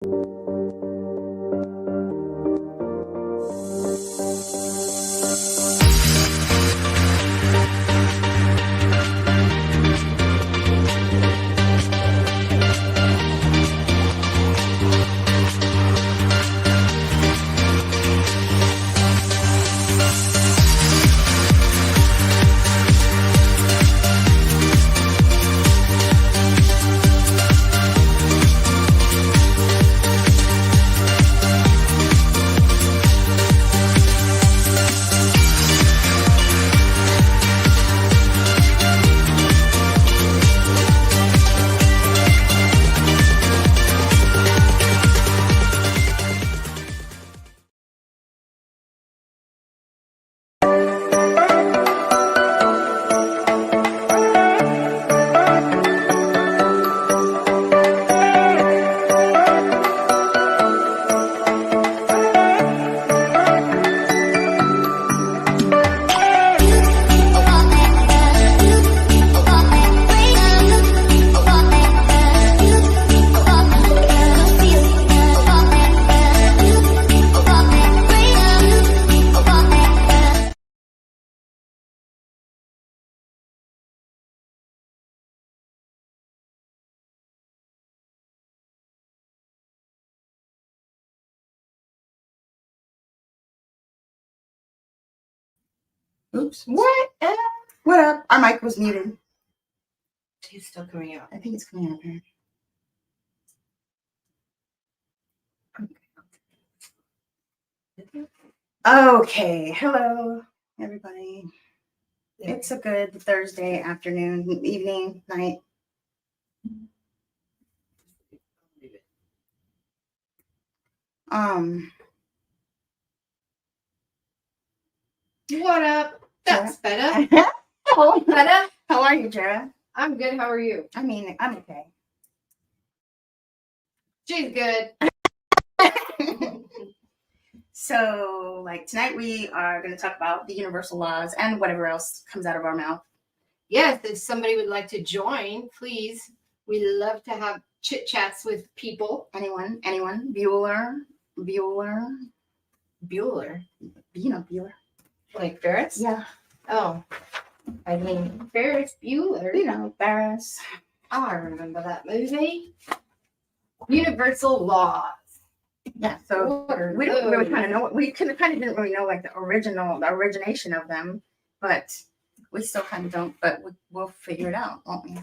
Oops. What? What up? Our mic was muted. It's still coming out. I think it's coming out here. Okay. Hello, everybody. It's a good Thursday afternoon, evening, night. What up? That's better. Hello. Better? How are you, Jara? I'm good. How are you? I mean, I'm okay. She's good. So, like tonight, we are going to talk about the universal laws and whatever else comes out of our mouth. Yes, if somebody would like to join, please. We love to have chit chats with people. Anyone? Bueller. Bueller? You know Bueller. Like Ferris? Yeah. Oh. I mean, Ferris Bueller. You know, Ferris. Oh, I remember that movie. Universal laws. Yeah, so we don't really kind of know. We kind of didn't really know like the origination of them, but we still kind of don't. But we'll figure it out, won't we?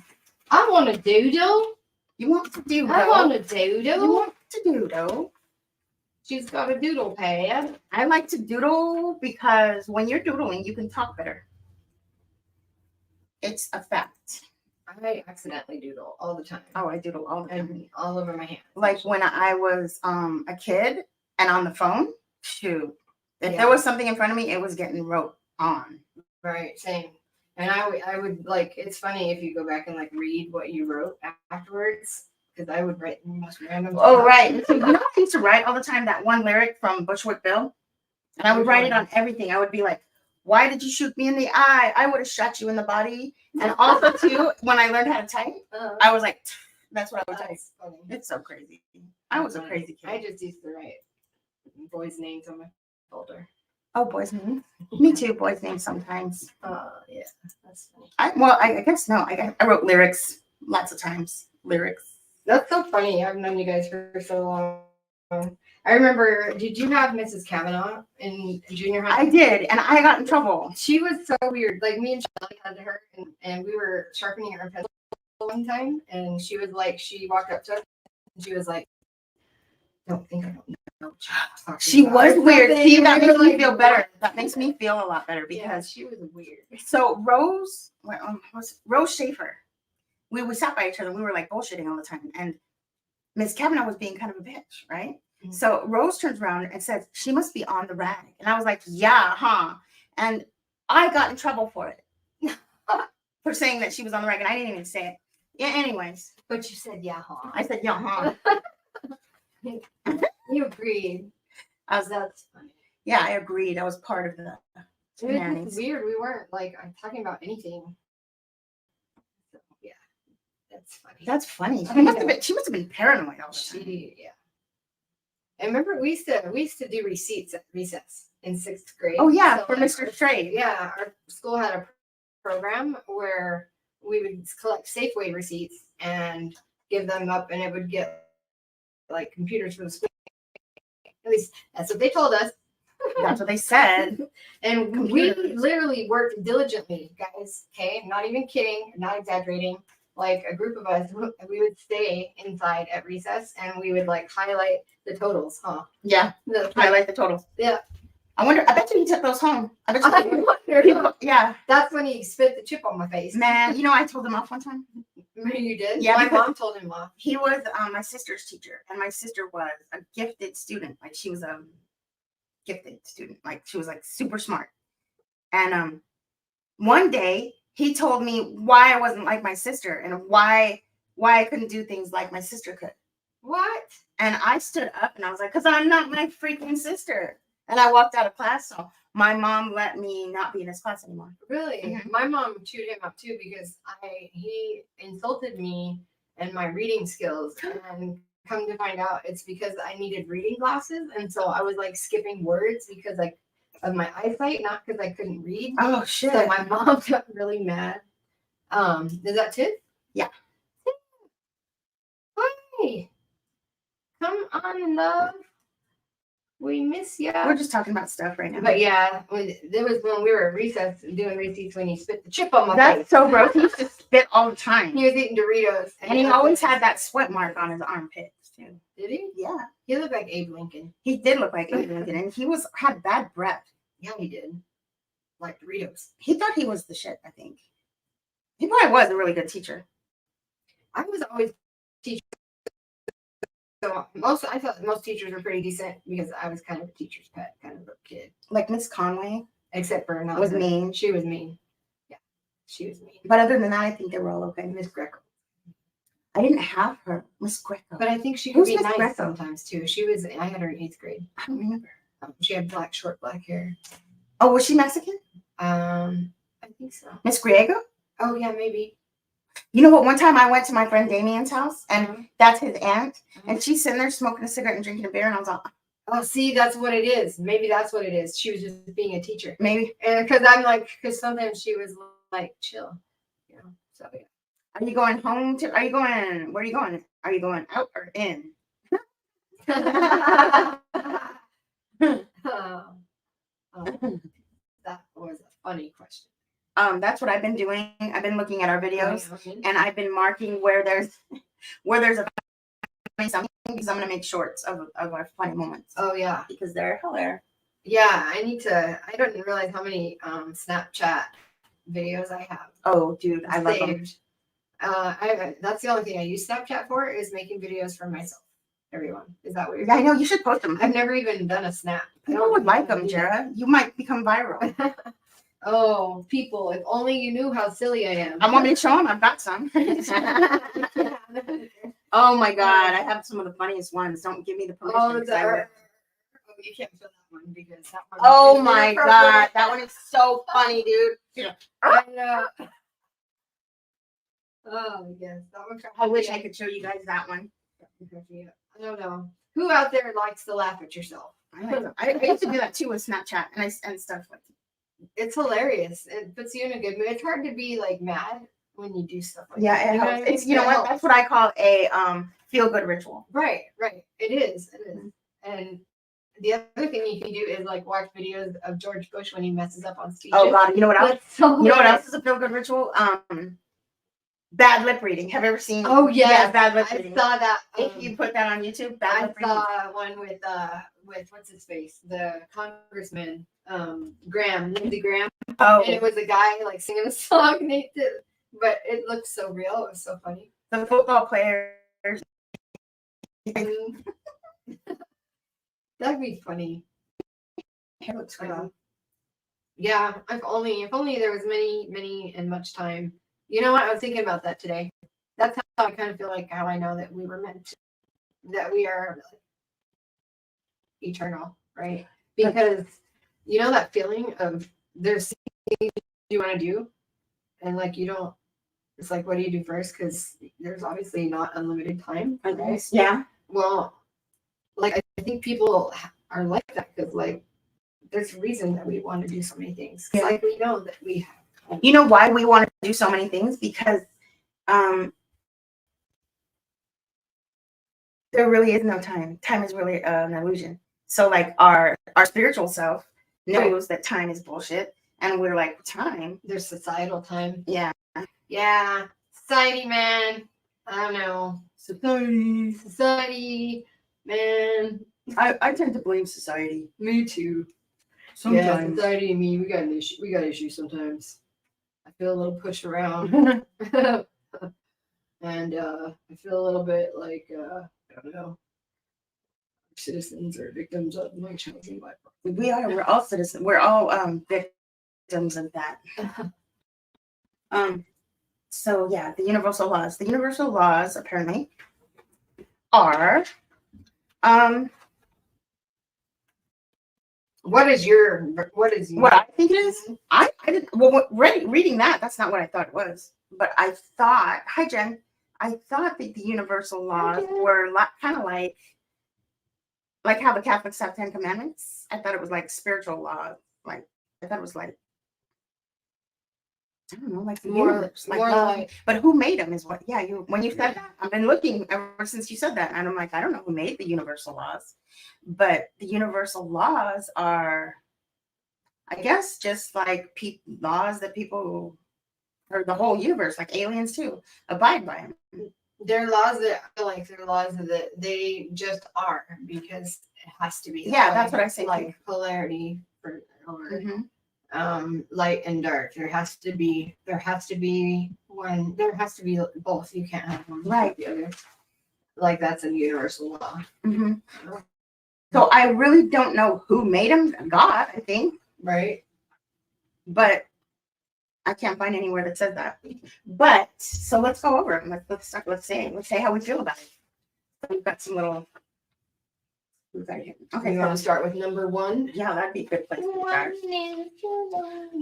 I want to doodle. You want to doodle? I want to doodle. You want to doodle? She's got a doodle pad. I like to doodle because when you're doodling, you can talk better. It's a fact. I accidentally doodle all the time. Oh, I doodle all the time. And all over my hands. Like when I was a kid and on the phone, shoot. If there was something in front of me, it was getting wrote on. Right, same. And I would like, it's funny if you go back and like read what you wrote afterwards, because I would write the most random Oh, stuff. right. So, you know, I used to write all the time that one lyric from Bushwick Bill, and I would write it on everything. I would be like, why did you shoot me in the eye? I would have shot you in the body. And also, too, when I learned how to type, I was like, that's what I would type. Funny. It's so crazy. I was a crazy kid. I just used to write boys' names on my folder. Oh, boys' names. Me too, boys' names sometimes. Yeah, that's funny. I guess no. I wrote lyrics lots of times. Lyrics. That's so funny. I've known you guys for so long. I remember, did you have Mrs. Kavanaugh in junior high? I did, and I got in trouble. She was so weird. Like me and Shelly had her, and we were sharpening our pencil one time, and she was like, she walked up to us, and she was like, "Don't think I don't know." She was weird. See, that makes me feel better. That makes me feel a lot better because she was weird. So Rose Schaefer, we sat by each other. We were like bullshitting all the time, and Miss Kavanaugh was being kind of a bitch, right? Mm-hmm. So Rose turns around and says, she must be on the rag. And I was like, yeah, huh? And I got in trouble for it. For saying that she was on the rag. And I didn't even say it. Yeah, anyways. But you said, yeah, huh? I said, yeah, huh? You agreed. That's funny. Yeah, I agreed. I was part of the It was weird. We weren't like talking about anything. So, yeah. That's funny. That's funny. She must have been paranoid all the time. Yeah. And remember, we used to do receipts at recess in 6th grade. Oh yeah, So, for Mr. Trade. Yeah, our school had a program where we would collect Safeway receipts and give them up, and it would get like computers for the school. At least that's what they told us. That's what they said. And Computers. we literally worked diligently, guys. Okay, I'm not even kidding, I'm not exaggerating. Like a group of us, we would stay inside at recess and we would like highlight the totals, huh? Yeah, highlight the totals. Yeah. I bet you he took those home. I bet I you. wonder. Yeah. That's when he spit the chip on my face. Man, I told him off one time. You did? Yeah, My because mom told him off. he was my sister's teacher, and my sister was a gifted student. Like she was a gifted student. Like she was like super smart. And one day he told me why I wasn't like my sister and why I couldn't do things like my sister could. What? And I stood up and I was like, because I'm not my freaking sister. And I walked out of class. So my mom let me not be in his class anymore. Really? Mhm. My mom chewed him up too because he insulted me and my reading skills, and come to find out it's because I needed reading glasses, and so I was like skipping words because like of my eyesight, not because I couldn't read. Oh shit. So my mom got really mad. Is that Tiff? Yeah. Hi. Come on, love. We miss ya. We're just talking about stuff right now. But yeah, there was when we were at recess doing receipts when he spit the chip on my That's face. so gross. He used to spit all the time. He was eating Doritos. And he always had that sweat mark on his armpits too. Did he? Yeah. He looked like Abe Lincoln. He did look like Abe Lincoln, and he had bad breath. Yeah, he did. Like Doritos. He thought he was the shit, I think. He probably was a really good teacher. I was always teacher. So I thought most teachers were pretty decent because I was kind of a teacher's pet, kind of a kid. Like Miss Conway Except for not was her. mean. She was mean. Yeah, she was mean. But other than that, I think they were all okay. Miss Greco. I didn't have her. Miss Greco. But I think she could Who's be Miss nice Greco? sometimes too. I had her in 8th grade. I don't remember. She had short black hair. Oh, was she Mexican? I think so. Miss Griego? Oh yeah, maybe. You know what? One time I went to my friend Damien's house, and Mhm. that's his aunt, and she's sitting there smoking a cigarette and drinking a beer, and I was like, Oh, see, that's what it is. Maybe that's what it is. She was just being a teacher. maybe. And because sometimes she was like chill, you know. So yeah. Are you going home where are you going? Are you going out or in? That was a funny question. That's what I've been doing. I've been looking at our videos, Okay. and I've been marking where there's a funny something, because I'm gonna make shorts of our funny moments Oh yeah. because they're hilarious. Yeah, I don't realize how many Snapchat videos I have Oh, dude, I love them. saved. That's the only thing I use Snapchat for, is making videos for myself. Everyone, is that what you're Yeah, I doing? know, you should post them. I've never even done a snap. People would like them, Jara. You might become viral. Oh, people, if only you knew how silly I am. I want me to show them. I've got some. Oh my god, I have some of the funniest ones. Don't give me the permission. Oh, 'cause I will. you can't feel that one because that one. Oh is my inappropriate. god, that one is so funny, dude. I know. Oh yes, that one. I wish I could show you guys that one. I don't know who out there likes to laugh at yourself. I used to do that too with Snapchat and stuff like that. It's hilarious. It puts you in a good mood. It's hard to be like mad when you do stuff like Yeah, that. it You know helps. what I It's mean? you know It what? helps. That's what I call a feel good ritual. Right. It is. And the other thing you can do is like watch videos of George Bush when he messes up on speeches. Oh god, you know what else? That's so You know what hilarious. else is a feel good ritual? Bad lip reading. Have you ever seen? Oh yes, Yeah, bad lip I reading. saw that. If you put that on YouTube, bad I lip reading. saw one with what's his face, the congressman, Graham, Lindsey Graham, Oh, and it was a guy like singing a song, and he did, but it looked so real. It was so funny. the football players. That'd be funny. Hair looks good. Yeah, if only there was many and much time. You know what? I was thinking about that today. That's how I kind of feel like how I know that we were meant to, that we are eternal, right? Because you know that feeling of there's things you want to do, and like you don't. It's like, what do you do first? Because there's obviously not unlimited time. Right? Yeah. Well, like I think people are like that because like there's a reason that we want to do so many things. Yeah. Like we know that we have. You know why we want to do so many things? Because there really is no time. Time is really an illusion. So like our spiritual self knows that time is bullshit, and we're like, time. There's societal time. Yeah. Yeah. Society, man. I don't know. Society, man. I tend to blame society. Me too. Sometimes. Yeah, society and me, we got issues sometimes. I feel a little pushed around. And I feel a little bit like I don't know, citizens or victims of my housing bylaw. We are. We're all citizens. We're all victims of that. So yeah, the universal laws. The universal laws apparently are What is what I think it is. I didn't. Well, reading that's not what I thought it was. But I thought, hi Jen, I thought that the universal laws were kind of like how the Catholics have 10 Commandments. I thought it was like spiritual laws. Like I thought it was like, I don't know, like the universe. Like, but who made them is what? Yeah, when you said that, I've been looking ever since you said that, and I'm like, I don't know who made the universal laws, but the universal laws are, I guess, just like laws that people, or the whole universe, like aliens too, abide by them. They're laws that I feel like they're laws that they just are because it has to be. Yeah, that's what I say. Like polarity or light and dark. There has to be one. There has to be both. You can't have one without the other. Like that's a universal law. So I really don't know who made them. God, I think. Right. But I can't find anywhere that says that. But so let's go over it. Let's start. Let's say how we feel about it. So we've got some little. Okay, you want to start with number 1? Yeah, that'd be a good place to start.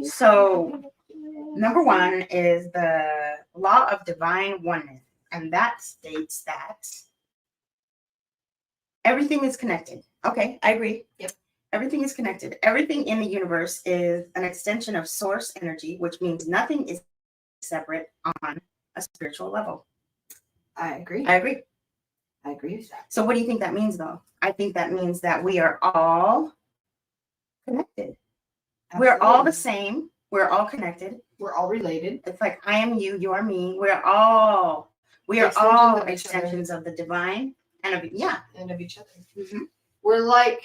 So number 1 is the law of divine oneness, and that states that everything is connected. Okay, I agree. Yep. Everything is connected. Everything in the universe is an extension of source energy, which means nothing is separate on a spiritual level. I agree. I agree with that. So what do you think that means, though? I think that means that we are all connected. Absolutely. We're all the same. We're all connected. We're all related. It's like I am you, you are me. We are all extensions of the divine and of each other. Mm-hmm. We're like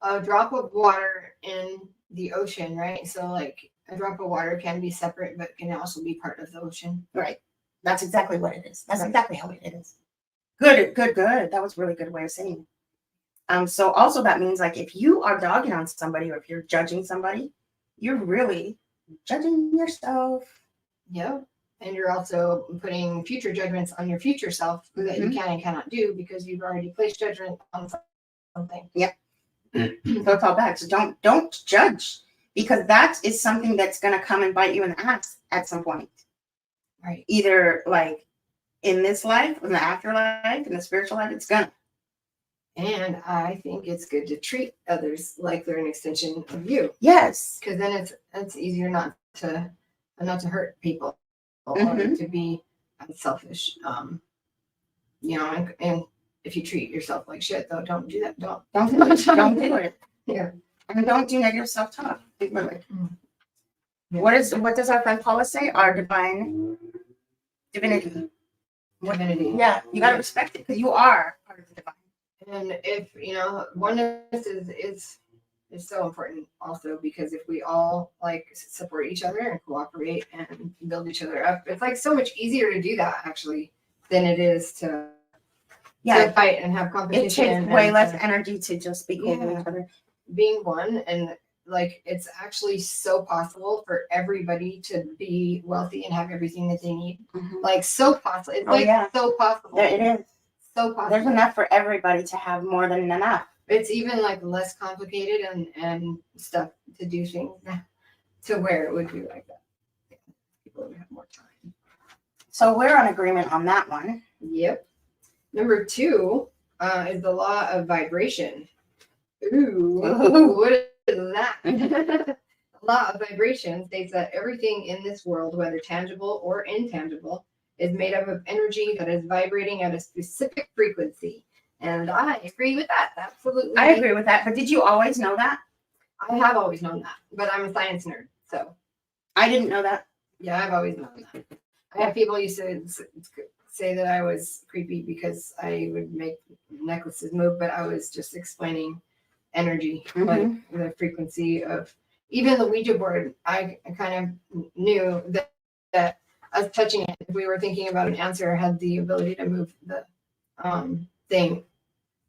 a drop of water in the ocean, right? So like a drop of water can be separate, but can also be part of the ocean. Right. That's exactly what it is. That's exactly how it is. Good. That was a really good way of saying it. So also that means like if you are dogging on somebody or if you're judging somebody, you're really judging yourself. Yeah. And you're also putting future judgments on your future self that you can and cannot do because you've already placed judgment on something. Yep. So it's all bad. So don't judge, because that is something that's going to come and bite you in the ass at some point. Right. Either like in this life, in the afterlife, in the spiritual life, it's gonna. And I think it's good to treat others like they're an extension of you. Yes. Because then it's easier not to hurt people or to be selfish. And if you treat yourself like shit, though, don't do that. Don't do it. Yeah. And don't do negative self-talk. Really. Yeah. What does our friend Paula say? Our divinity. Yeah, you gotta respect it because you are part of the divine. And if oneness is so important also, because if we all like support each other and cooperate and build each other up, it's like so much easier to do that actually than it is to fight and have competition. It takes way less energy to just be cool with each other. Being one, and like it's actually so possible for everybody to be wealthy and have everything that they need. Like so possible. It's so possible. It is. So possible. There's enough for everybody to have more than enough. It's even like less complicated and stuff to do things to where it would be like that. People would have more time. So we're on agreement on that one. Yep. Number 2 is the law of vibration. Ooh, Ooh. what is that? The law of vibration states that everything in this world, whether tangible or intangible, is made up of energy that is vibrating at a specific frequency. And I agree with that. Absolutely. I agree with that. But did you always know that? I have always known that, but I'm a science nerd. So, I didn't know that. yeah, I've always known that. I have people used to say that I was creepy because I would make necklaces move, but I was just explaining energy, like the frequency of even the Ouija board. I kind of knew that us touching it, if we were thinking about an answer, had the ability to move the thing.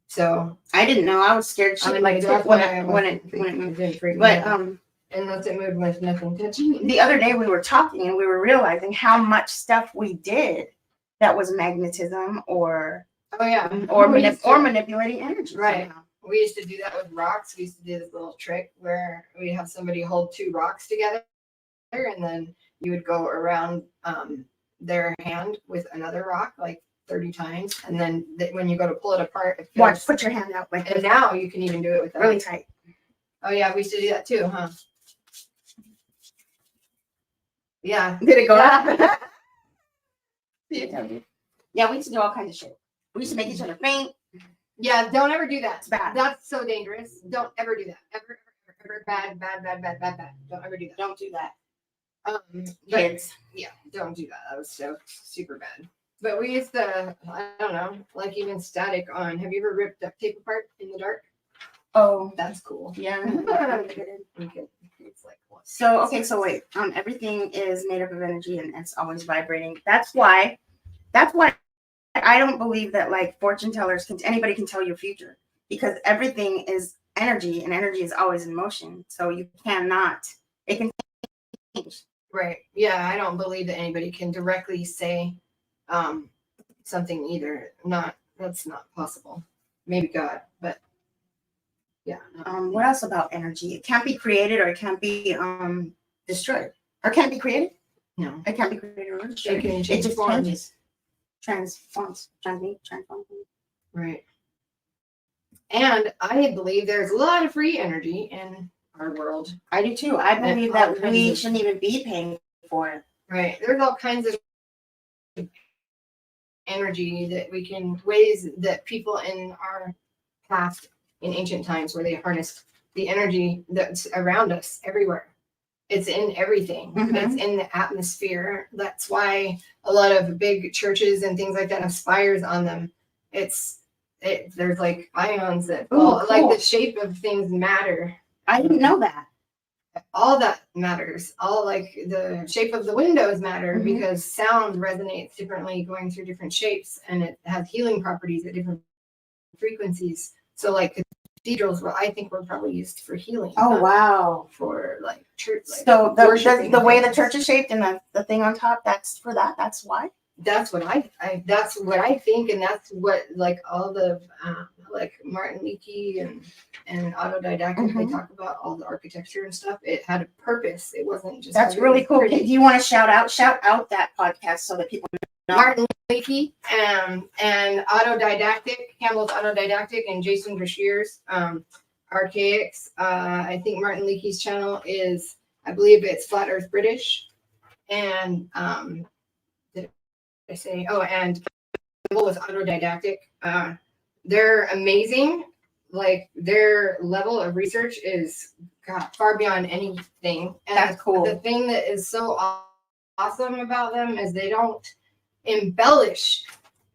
So I didn't know. I was scared. She I mean, like that's when why I it wasn't when it didn't freak me but out. Unless it moved with nothing touching it. the other day we were talking and we were realizing how much stuff we did that was magnetism or Oh yeah, or We used to- or manipulating energy. Right. somehow. We used to do that with rocks. We used to do this little trick where we have somebody hold two rocks together, and then you would go around their hand with another rock like 30 times, and then when you go to pull it apart, it Watch, feels. put your hand out like And this. now you can even do it with that. Really tight. Oh yeah, we used to do that too, huh? Yeah. Did it go Yeah. up? Yeah, we used to do all kinds of shit. We used to make each other faint. Yeah, don't ever do that. It's bad. That's so dangerous. Don't ever do that. Ever. Bad. Don't ever do that. Don't do that. But Kids. yeah, don't do that. That was so super bad. But we used to, I don't know, like even static on. Have you ever ripped duct tape apart in the dark? Oh, That's cool. yeah. You can, it's like what? So okay, so wait. Everything is made up of energy and it's always vibrating. That's why I don't believe that like fortune tellers anybody can tell your future, because everything is energy and energy is always in motion. So you cannot. It can change. Right. Yeah, I don't believe that anybody can directly say something either. That's not possible. Maybe God, but yeah. What else about energy? It can't be created or it can't be destroyed. Or can't be created? No. It can't be created or destroyed. can It just transform. changes. Transforms. Right. And I believe there's a lot of free energy in our world. I do too. I believe all that kinds we of- shouldn't even be paying for it. Right. There's all kinds of energy that we can, ways that people in our past, in ancient times, where they harnessed the energy that's around us everywhere. It's in everything. Mhm. It's in the atmosphere. That's why a lot of big churches and things like that have spires on them. There's like ions that fall, Ooh, like cool. the shape of things matter. I didn't know that. All that matters. All like the shape of the windows matter Mhm. because sound resonates differently going through different shapes, and it has healing properties at different frequencies. So like cathedrals, I think were probably used for healing. Oh not wow. For like church. Like So worshiping the way the things. church is shaped and the thing on top, that's for that. That's why. That's what that's what I think, and that's what like all the like Martin Leakey and autodidactic, they Mhm. talk about all the architecture and stuff. It had a purpose. It wasn't just That's really cool. Do you want to shout out that podcast so that people know? Martin Leakey and autodidactic, Campbell's autodidactic, and Jason Brashear's archaics. I think Martin Leakey's channel is, I believe it's Flat Earth British, and I say, oh, and with autodidactic, they're amazing. Like their level of research is far beyond anything. And That's cool. The thing that is so awesome about them is they don't embellish,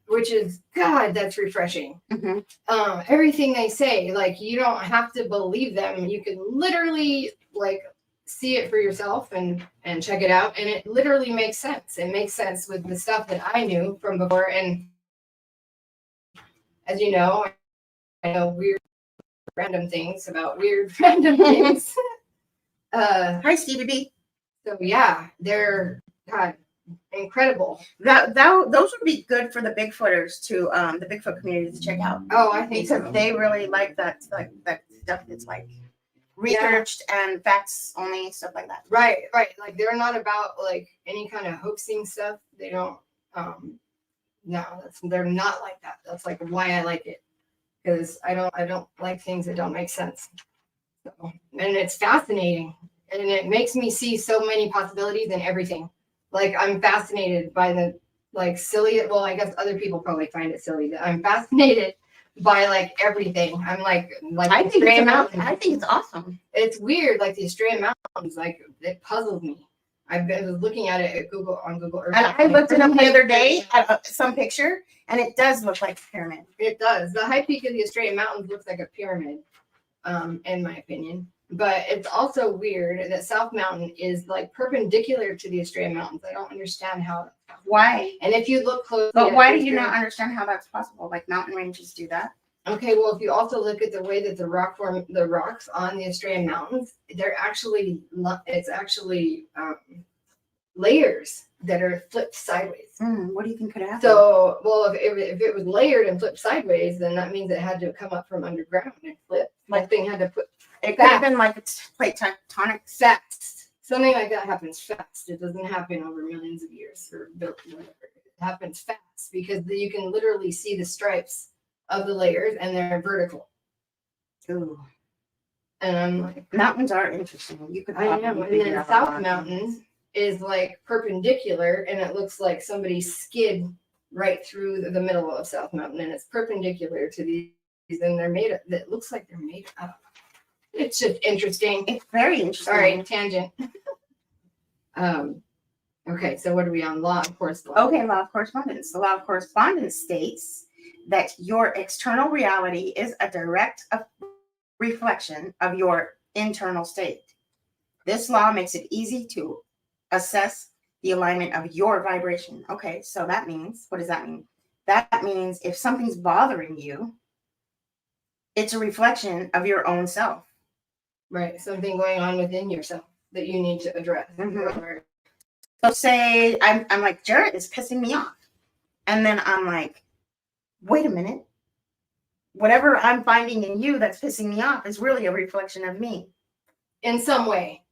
which is that's refreshing. Mm-hmm. Everything they say, like you don't have to believe them. You can literally like see it for yourself and check it out, and it literally makes sense. It makes sense with the stuff that I knew from before. And as you know, I know weird random things about weird random things. Hi, Stevie B. So yeah, they're incredible. Those would be good for the Bigfooters to the Bigfoot community to check out. Oh, I think Because so. they really like that stuff that's like researched and facts only, stuff like that. Right. Like they're not about like any kind of hoaxing stuff. They don't. No, they're not like that. That's like why I like it. because I don't like things that don't make sense. So, and it's fascinating, and it makes me see so many possibilities in everything. Like I'm fascinated by the like silly. Well, I guess other people probably find it silly that I'm fascinated by like everything. I'm like I think Australian mountains. I think it's awesome. It's weird, like the Australian mountains. Like it puzzled me. I was looking at it at Google on Google Earth. And I looked it up the other day at some picture, and it does look like a pyramid. It does. The high peak of the Australian mountains looks like a pyramid, in my opinion. But it's also weird that South Mountain is like perpendicular to the Australian mountains. I don't understand how. Why? And if you look closely, But at why do the you not Australian- understand how that's possible? Like mountain ranges do that. Okay, well, if you also look at the way that the rocks on the Australian mountains, they're actually layers that are flipped sideways. What do you think could happen? So, well, if it was layered and flipped sideways, then that means it had to come up from underground and flip. Like thing had to put it could have been like it's plate tectonic. fast. Something like that happens fast. It doesn't happen over millions of years or whatever. It happens fast because you can literally see the stripes of the layers and they're vertical. Ooh. And I'm like, Mountains are interesting. You could. I know. probably And figure then out a South lot. Mountain is like perpendicular, and it looks like somebody skid right through the middle of South Mountain, and it's perpendicular to these, and they're made of. It looks like they're made of. It's just interesting. It's very interesting. Sorry, tangent. Okay, so what are we on? Law of correspondence. Okay, law of correspondence. The law of correspondence states that your external reality is a direct reflection of your internal state. This law makes it easy to assess the alignment of your vibration. Okay, so that means, what does that mean? That means if something's bothering you, it's a reflection of your own self. Right, something going on within yourself that you need to address. So say I'm like, Jara is pissing me off. And then I'm like, wait a minute. Whatever I'm finding in you that's pissing me off is really a reflection of me. In some way.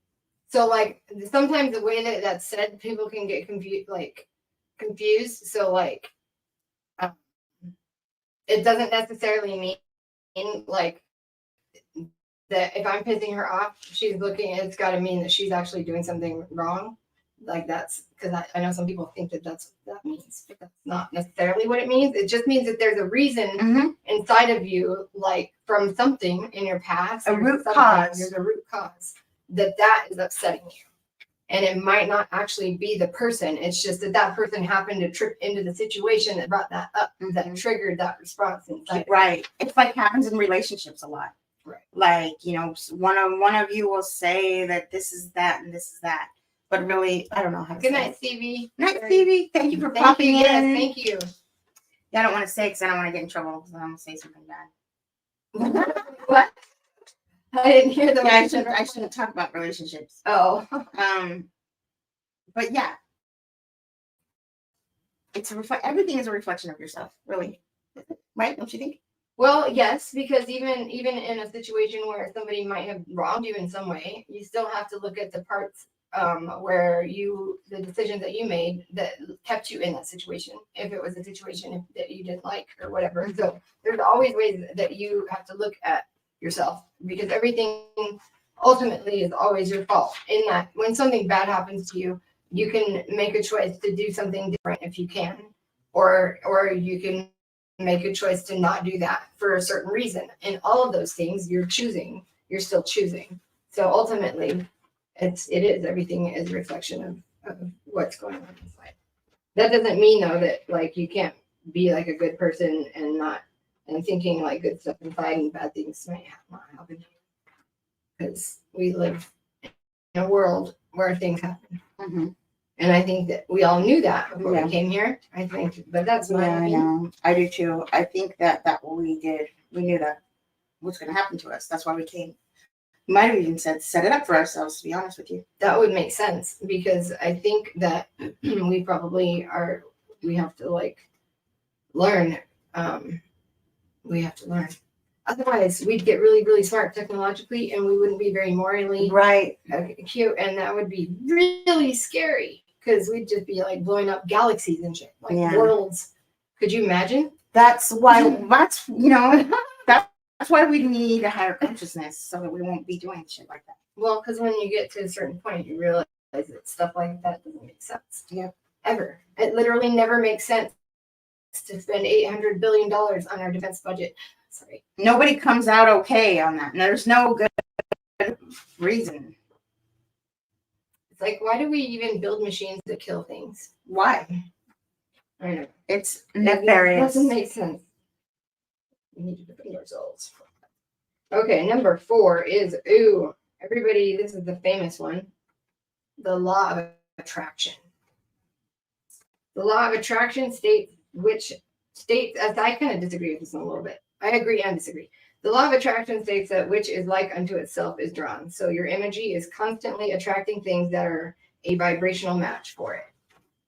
So like sometimes the way that that's said, people can get confused. So like it doesn't necessarily mean like that if I'm pissing her off, she's looking, it's got to mean that she's actually doing something wrong. Like that's because I know some people think that that's what that means, but that's not necessarily what it means. It just means that there's a reason inside of you, like from something in your past, A root cause. There's a root cause that is upsetting you, and it might not actually be the person. It's just that person happened to trip into the situation that brought that up, that triggered that response inside. Right. It's like happens in relationships a lot. Right. Like, you know, one of you will say that this is that and this is that. But really, I don't know how to Good say night, it. Stevie. Night, Stevie. Thank you for Thank popping you. in. Yes, thank you. Yeah, I don't want to say because I don't want to get in trouble because I'm going to say something bad. What? I didn't hear the Yeah, I shouldn't talk about relationships. Oh. But yeah. It's everything is a reflection of yourself, really. Right? Don't you think? Well, yes, because even in a situation where somebody might have wronged you in some way, you still have to look at the parts where the decisions that you made that kept you in that situation. If it was a situation that you didn't like or whatever, so there's always ways that you have to look at yourself because everything ultimately is always your fault. In that, when something bad happens to you, you can make a choice to do something different if you can, or you can make a choice to not do that for a certain reason. And all of those things you're still choosing. So ultimately everything is a reflection of what's going on inside. That doesn't mean though that like you can't be like a good person and thinking like good stuff inside and bad things might not happen. Because we live in a world where things happen. And I think that we all knew that before we came here. I think, but that's my opinion. I know. I do too. I think that what we did, we knew that what's going to happen to us. That's why we came. We might have even said, set it up for ourselves, to be honest with you. That would make sense because I think that we probably we have to like learn. We have to learn. Otherwise, we'd get really, really smart technologically and we wouldn't be very morally cute. And that would be really scary. Because we'd just be like blowing up galaxies and shit, like worlds. Could you imagine? That's why. That's That's why we need a higher consciousness so that we won't be doing shit like that. Well, because when you get to a certain point, you realize that stuff like that doesn't make sense. Yeah. Ever. It literally never makes sense to spend $800 billion on our defense budget. Sorry. Nobody comes out okay on that. And there's no good reason. It's like, why do we even build machines that kill things? Why? I know. It's It nefarious. doesn't make sense. We need to defend ourselves. Okay, number 4 is, everybody, this is the famous one. The law of attraction. The law of attraction states, as I kind of disagree with this one a little bit. I agree and disagree. The law of attraction states that which is like unto itself is drawn. So your energy is constantly attracting things that are a vibrational match for it.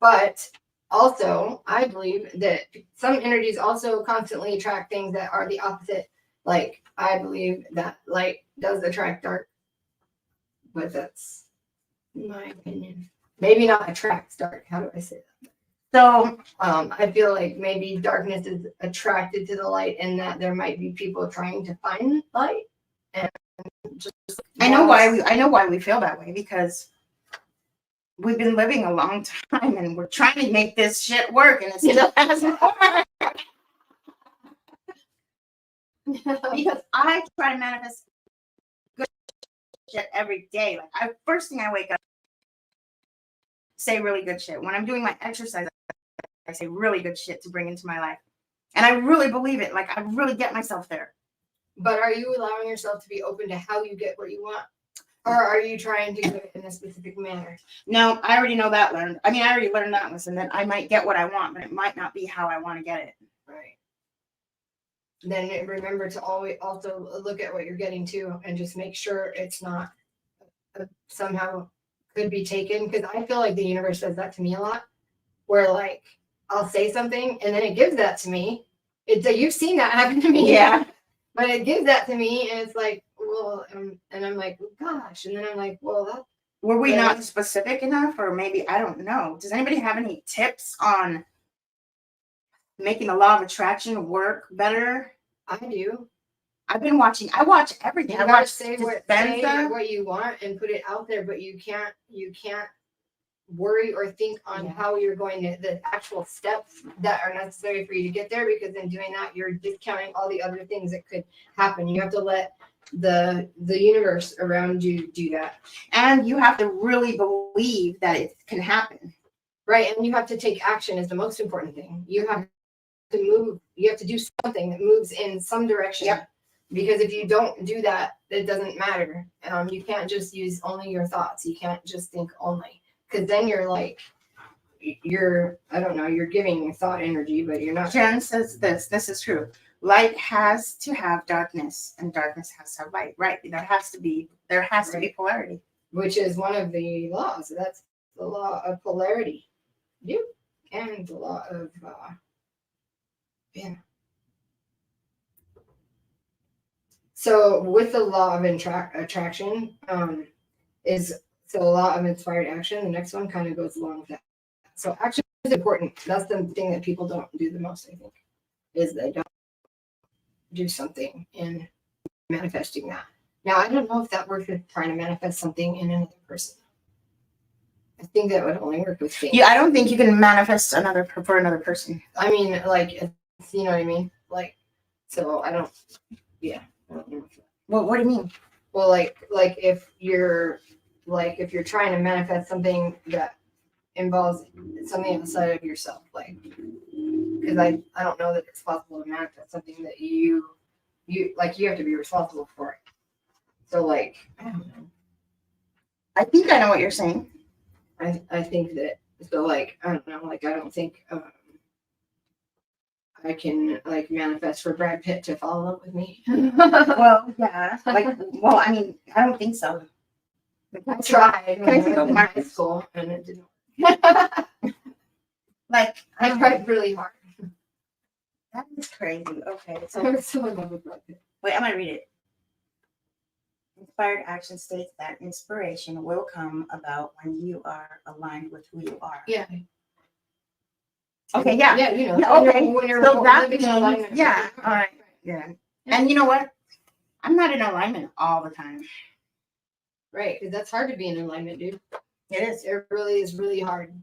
But also, I believe that some energies also constantly attract things that are the opposite. Like, I believe that light does attract dark. But that's my opinion. Maybe not attracts dark. How do I say that? So I feel like maybe darkness is attracted to the light, and that there might be people trying to find light. And just I know why we feel that way, because we've been living a long time and we're trying to make this shit work and it still hasn't worked. Because I try to manifest good shit every day. Like, first thing I wake up, say really good shit. When I'm doing my exercise, I say really good shit to bring into my life. And I really believe it. Like, I really get myself there. But are you allowing yourself to be open to how you get what you want? Or are you trying to do it in a specific manner? No, I already know that learned. I mean, I already learned that lesson, that I might get what I want, but it might not be how I want to get it. Right. Then remember to always also look at what you're getting to, and just make sure it's not somehow could be taken. Because I feel like the universe does that to me a lot, where like I'll say something and then it gives that to me. You've seen that happen to me. Yeah. But it gives that to me, and it's like, well, and I'm like, oh, gosh. And then I'm like, well, that. Were we not specific enough? Or maybe, I don't know. Does anybody have any tips on making the law of attraction work better? I do. I watch everything. You I gotta watch say Dispenza. what you want and put it out there, but you can't worry or think on how you're going to the actual steps that are necessary for you to get there, because in doing that you're discounting all the other things that could happen. You have to let the universe around you do that, and you have to really believe that it can happen, right? And you have to take action is the most important thing. You have to move. You have to do something that moves in some direction. Yep. Because if you don't do that, it doesn't matter. You can't just use only your thoughts. You can't just think only. Because then you're like, you're giving thought energy, but you're not. Jen says this is true. Light has to have darkness, and darkness has to have light. Right. There has to be polarity. Which is one of the laws. That's the law of polarity. Yep. And the law of, So with the law of attraction, so a law of inspired action. The next one kind of goes along with that. So action is important. That's the thing that people don't do the most, I think, is they don't do something in manifesting that. Now, I don't know if that works with trying to manifest something in another person. I think that would only work with things. Yeah, I don't think you can manifest for another person. I mean, like, you know what I mean? Like, so I don't know. Well, what do you mean? Well, like if you're trying to manifest something that involves something outside of yourself, like, because I don't know that it's possible to manifest something that you have to be responsible for it. So like, I don't know. I think I know what you're saying. I think that, so like, I don't know, like, I don't think I can like manifest for Brad Pitt to fall in love with me. Well, yeah. I mean, I don't think so. I tried Can I think of in Mark? high school and it didn't. Like, I tried really hard. that is crazy. Okay, I so was so in love with Brad Pitt. wait, I'm gonna read it. Inspired action states that inspiration will come about when you are aligned with who you are. Yeah. Okay, yeah. Yeah, you know. Yeah, okay. When you're So that living in means, alignment. yeah, all right, yeah. And you know what? I'm not in alignment all the time. Right, because that's hard to be in alignment, dude. It is. It really is really hard.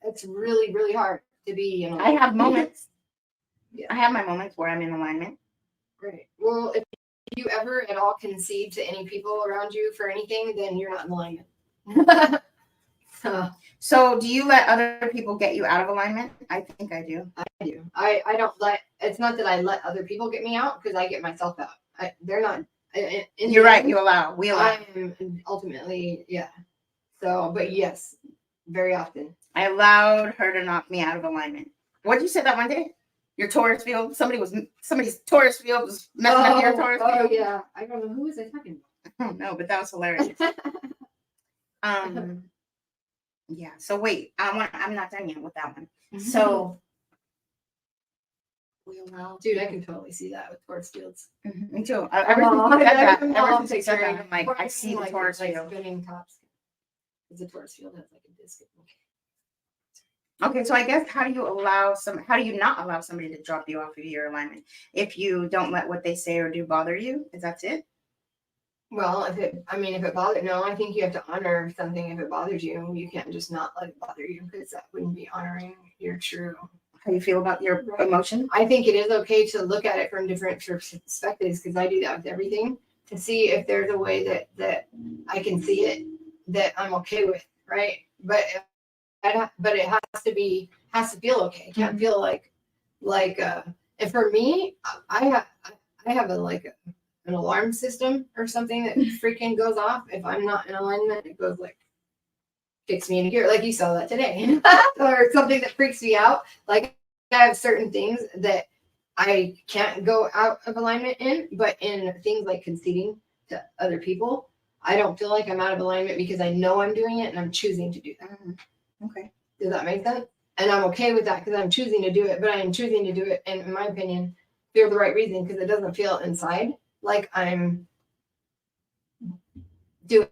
It's really, really hard to be in I alignment. have moments. Yeah. I have my moments where I'm in alignment. Right. Well, if you ever at all concede to any people around you for anything, then you're not in alignment. So do you let other people get you out of alignment? I think I do. I do. I don't let, it's not that I let other people get me out, because I get myself out. They're not. You're right. You allow. We allow. I am ultimately, yeah. So, but yes, very often. I allowed her to knock me out of alignment. What did you say that one day? Your Taurus field. Somebody's Taurus field was messing up your Taurus field. Oh yeah. I don't know, who was I talking I don't know, but that was hilarious. about? Yeah. So wait, I'm not done yet with that one. So we allow. Dude, I can totally see that with Taurus fields. Me too. Ever since you said that, I'm like, I see the Taurus like field. spinning tops. Because the Taurus field has like a disc. Okay, so I guess how do you not allow somebody to drop you off of your alignment if you don't let what they say or do bother you? Is that it? Well, if it bothers, no, I think you have to honor something. If it bothers you, you can't just not let it bother you, because that wouldn't be honoring your true. How you feel about your emotion? I think it is okay to look at it from different perspectives, because I do that with everything, to see if there's a way that I can see it that I'm okay with, right? But it has to feel okay. It can't feel like and for me, I have an alarm system or something that freaking goes off if I'm not in alignment. It goes like, kicks me in gear, like you saw that today. Or something that freaks me out. Like, I have certain things that I can't go out of alignment in, but in things like conceding to other people, I don't feel like I'm out of alignment, because I know I'm doing it and I'm choosing to do that. Okay. Does that make sense? And I'm okay with that, because I'm choosing to do it, but I am choosing to do it, and in my opinion, for the right reason, because it doesn't feel inside like I'm doing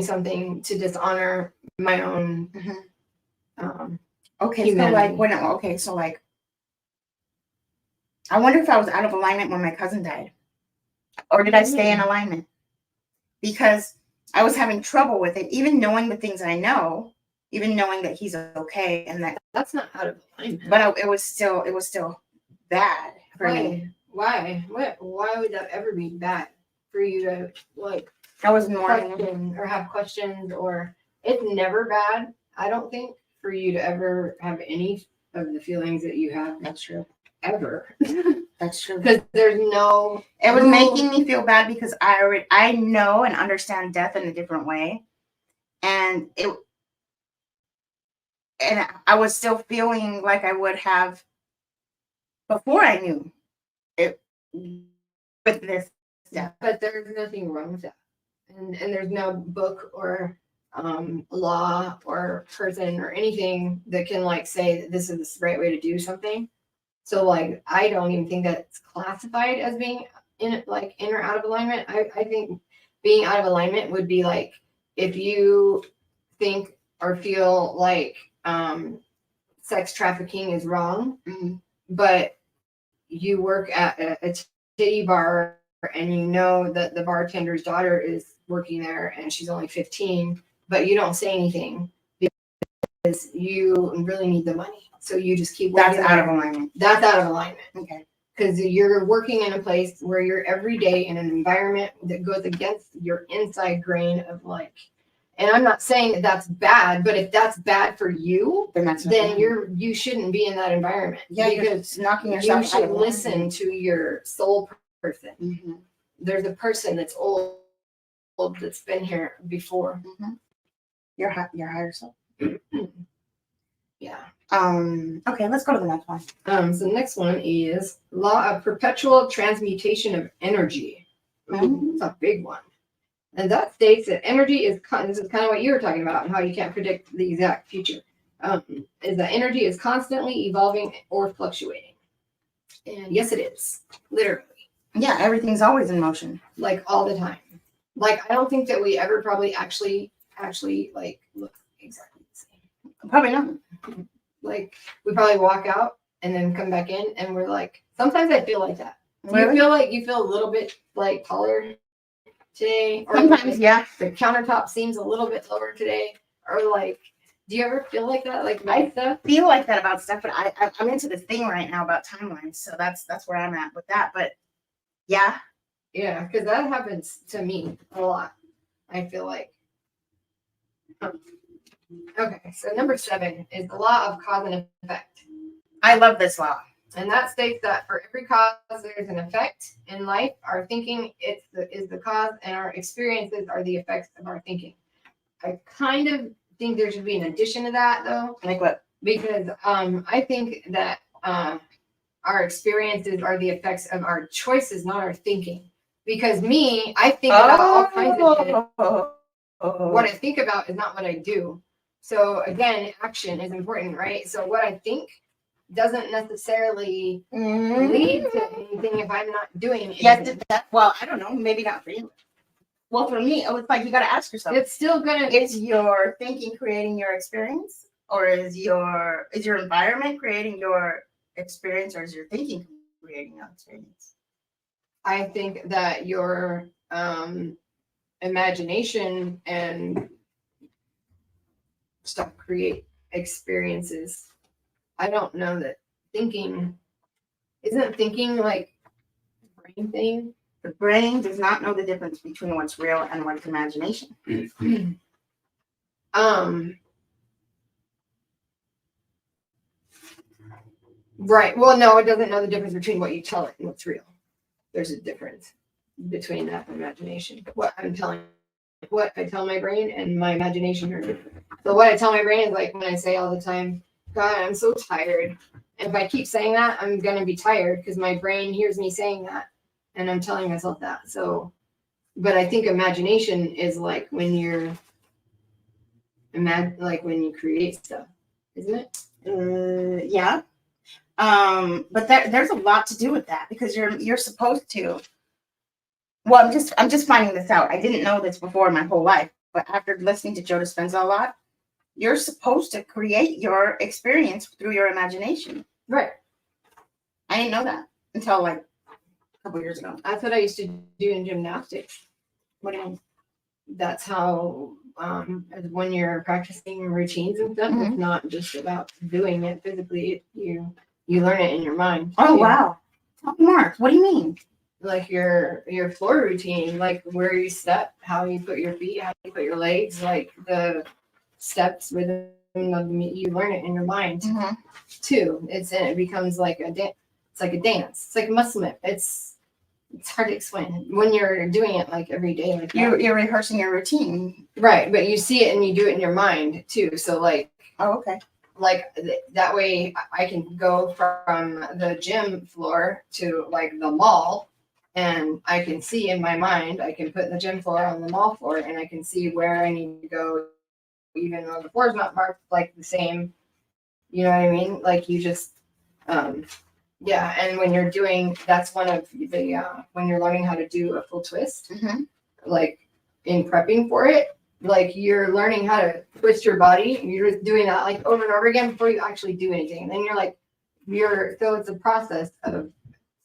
something to dishonor my own. Okay, humanity. So like I wonder if I was out of alignment when my cousin died, or did I stay in alignment? Because I was having trouble with it, even knowing the things I know, even knowing that he's okay, and that's not out of alignment. But it was still bad for me. Why? Why would that ever be bad for you to like? I was more question or have questions, or it's never bad. I don't think for you to ever have any of the feelings that you have. That's true. Ever. That's true. Because there's no. It was making me feel bad, because I know and understand death in a different way, and I was still feeling like I would have before I knew it with this death. But there's nothing wrong with that, and there's no book or law or person or anything that can like say that this is the right way to do something. So like, I don't even think that it's classified as being in or out of alignment. I think being out of alignment would be like if you think or feel like sex trafficking is wrong, but you work at a titty bar and you know that the bartender's daughter is working there and she's only 15, but you don't say anything because you really need the money. So you just keep working. That's out of alignment. That's out of alignment. Okay. Because you're working in a place where you're every day in an environment that goes against your inside grain of like, and I'm not saying that that's bad, but if that's bad for you, then you shouldn't be in that environment. Yeah, because knocking yourself. You should listen to your soul person. Mm-hmm. There's a person that's old that's been here before. Mm-hmm. Your higher self. Yeah. Okay, let's go to the next one. So the next one is law of perpetual transmutation of energy. It's a big one. And that states that energy is, this is kind of what you were talking about and how you can't predict the exact future, is that energy is constantly evolving or fluctuating. And yes, it is, literally. Yeah, everything's always in motion. Like all the time. Like, I don't think that we ever probably actually like look exactly the same. Probably not. Like, we probably walk out and then come back in and we're like, sometimes I feel like that. Do you feel like you feel a little bit like taller today? Or Sometimes, yeah. the countertop seems a little bit lower today? Or like, do you ever feel like that? Like I stuff? feel like that about stuff, but I'm into this thing right now about timelines, so that's where I'm at with that. But yeah, Yeah, because that happens to me a lot. I feel like. Okay, so number 7 is the law of cause and effect. I love this law. And that states that for every cause, there's an effect in life. Our thinking is the cause, and our experiences are the effects of our thinking. I kind of think there should be an addition to that, though. Like what? Because I think that our experiences are the effects of our choices, not our thinking. Because I think about all kinds of shit. What I think about is not what I do. So again, action is important, right? So what I think doesn't necessarily lead to anything if I'm not doing it. Yes, well, I don't know. Maybe not for you. Well, for me, it's like you got to ask yourself. It's still gonna. Is your thinking creating your experience, or is your environment creating your experience, or is your thinking creating your experience? I think that your imagination and stuff create experiences. I don't know that isn't thinking like a brain thing. The brain does not know the difference between what's real and what's imagination. Right. Well, no, it doesn't know the difference between what you tell it and what's real. There's a difference between that and imagination. What I tell my brain and my imagination are different. So what I tell my brain is like when I say all the time, God, I'm so tired. And if I keep saying that, I'm going to be tired because my brain hears me saying that and I'm telling myself that. So, but I think imagination is like when you're like when you create stuff, isn't it? Yeah. But there's a lot to do with that because you're supposed to. Well, I'm just finding this out. I didn't know this before my whole life, but after listening to Joe Dispenza a lot, you're supposed to create your experience through your imagination. Right. I didn't know that until like a couple years ago. That's what I used to do in gymnastics. What do you mean? That's how when you're practicing routines and stuff, it's not just about doing it physically. You learn it in your mind. Oh, wow. Tell me more. What do you mean? Like your floor routine, like where you step, how you put your feet, how you put your legs, like the steps, rhythm of you learn it in your mind too. It becomes like a dance. It's like a dance. It's like a muscle memory. It's hard to explain when you're doing it like every day. Like you're rehearsing your routine, right? But you see it and you do it in your mind too. So like, oh, okay. Like that way I can go from the gym floor to like the mall and I can see in my mind, I can put the gym floor on the mall floor and I can see where I need to go, even though the floor is not marked like the same, you know what I mean? Like you just, yeah. And when you're doing, that's one of the, when you're learning how to do a full twist, like in prepping for it, like you're learning how to twist your body. You're just doing that like over and over again before you actually do anything. And then you're like, so it's a process of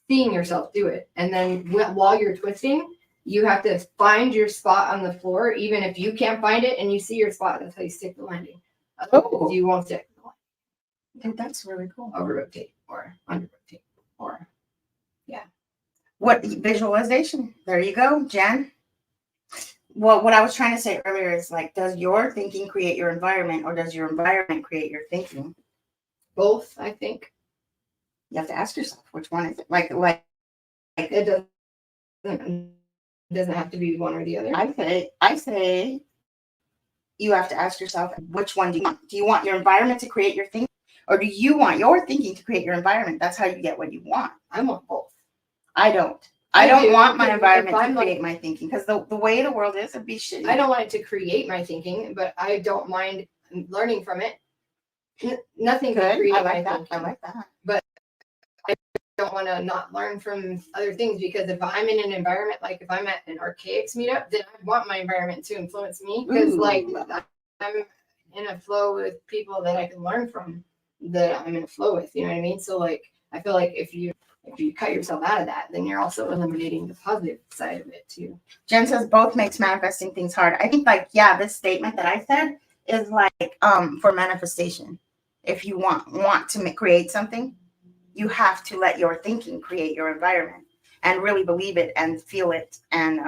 seeing yourself do it. And then while you're twisting, you have to find your spot on the floor. Even if you can't find it and you see your spot, that's how you stick the landing. Otherwise, you won't stick the landing. Dude, that's really cool. Over rotate or under rotate or, yeah. What visualization? There you go, Jen. Well, what I was trying to say earlier is like, does your thinking create your environment or does your environment create your thinking? Both, I think. You have to ask yourself, which one is it? Like it doesn't have to be one or the other. I say you have to ask yourself, which one do you want? Do you want your environment to create your thinking or do you want your thinking to create your environment? That's how you get what you want. I want both. I don't. I don't want my environment to create my thinking because the way the world is, it'd be shitty. I don't want it to create my thinking, but I don't mind learning from it. Nothing can create my thinking. I like that. But I don't want to not learn from other things because if I'm in an environment, like if I'm at an archaics meetup, then I want my environment to influence me because like I'm in a flow with people that I can learn from that I'm in a flow with, you know what I mean? So like, I feel like if you if you cut yourself out of that, then you're also eliminating the positive side of it too. Jen says both makes manifesting things hard. I think like, yeah, this statement that I said is like for manifestation. If you want to create something, you have to let your thinking create your environment and really believe it and feel it and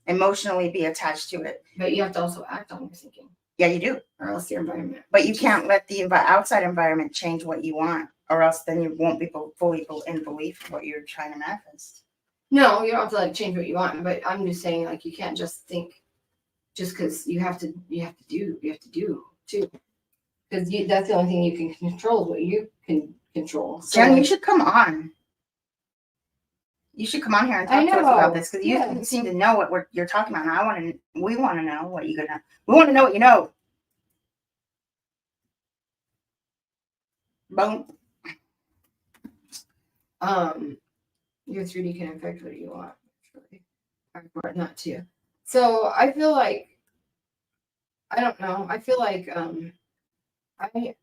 emotionally be attached to it. But you have to also act on your thinking. Yeah, you do. Or else your environment. But you can't let the outside environment change what you want, or else then you won't be fully in belief of what you're trying to manifest. No, you don't have to let it change what you want, but I'm just saying, like, you can't just think just because you have to do too. Because that's the only thing you can control is what you can control. So, Jen, you should come on. You should come on here and talk to us about this because you seem to know what you're talking about. And we want to know what you're gonna. We want to know what you know. Boom. Your 3D can affect what you want. Or not to. So I feel like I don't know. I feel like I feel